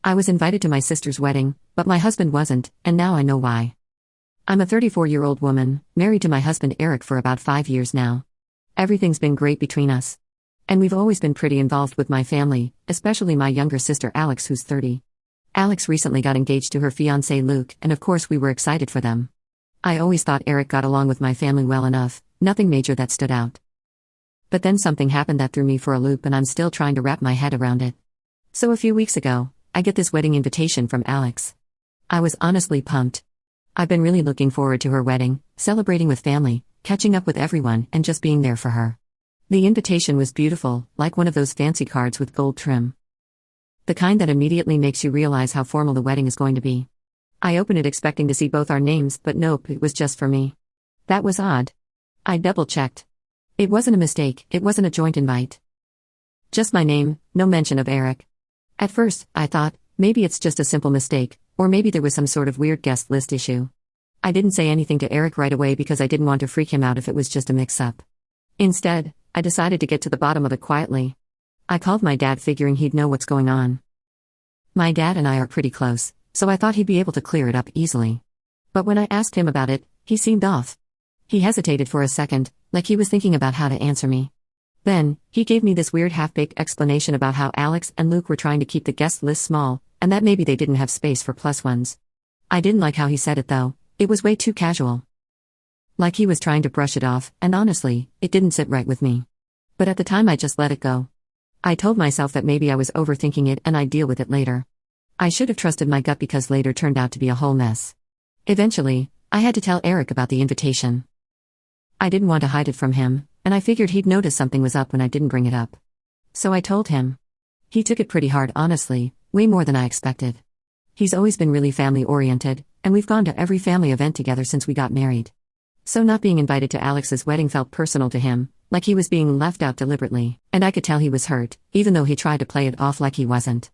I was invited to my sister's wedding, but my husband wasn't, and now I know why. I'm a 34-year-old woman, married to my husband Eric for about 5 years now. Everything's been great between us. And we've always been pretty involved with my family, especially my younger sister Alex, who's 30. Alex recently got engaged to her fiancé Luke, and of course we were excited for them. I always thought Eric got along with my family well enough, nothing major that stood out. But then something happened that threw me for a loop, and I'm still trying to wrap my head around it. So a few weeks ago, I get this wedding invitation from Alex. I was honestly pumped. I've been really looking forward to her wedding, celebrating with family, catching up with everyone, and just being there for her. The invitation was beautiful, like one of those fancy cards with gold trim. The kind that immediately makes you realize how formal the wedding is going to be. I opened it expecting to see both our names, but nope, it was just for me. That was odd. I double-checked. It wasn't a mistake, it wasn't a joint invite. Just my name, no mention of Eric. At first, I thought, maybe it's just a simple mistake, or maybe there was some sort of weird guest list issue. I didn't say anything to Eric right away because I didn't want to freak him out if it was just a mix-up. Instead, I decided to get to the bottom of it quietly. I called my dad figuring he'd know what's going on. My dad and I are pretty close, so I thought he'd be able to clear it up easily. But when I asked him about it, he seemed off. He hesitated for a second, like he was thinking about how to answer me. Then, he gave me this weird half-baked explanation about how Alex and Luke were trying to keep the guest list small, and that maybe they didn't have space for plus ones. I didn't like how he said it though, it was way too casual. Like he was trying to brush it off, and honestly, it didn't sit right with me. But at the time I just let it go. I told myself that maybe I was overthinking it and I'd deal with it later. I should have trusted my gut because later turned out to be a whole mess. Eventually, I had to tell Eric about the invitation. I didn't want to hide it from him, and I figured he'd notice something was up when I didn't bring it up. So I told him. He took it pretty hard, honestly, way more than I expected. He's always been really family-oriented, and we've gone to every family event together since we got married. So not being invited to Alex's wedding felt personal to him, like he was being left out deliberately, and I could tell he was hurt, even though he tried to play it off like he wasn't.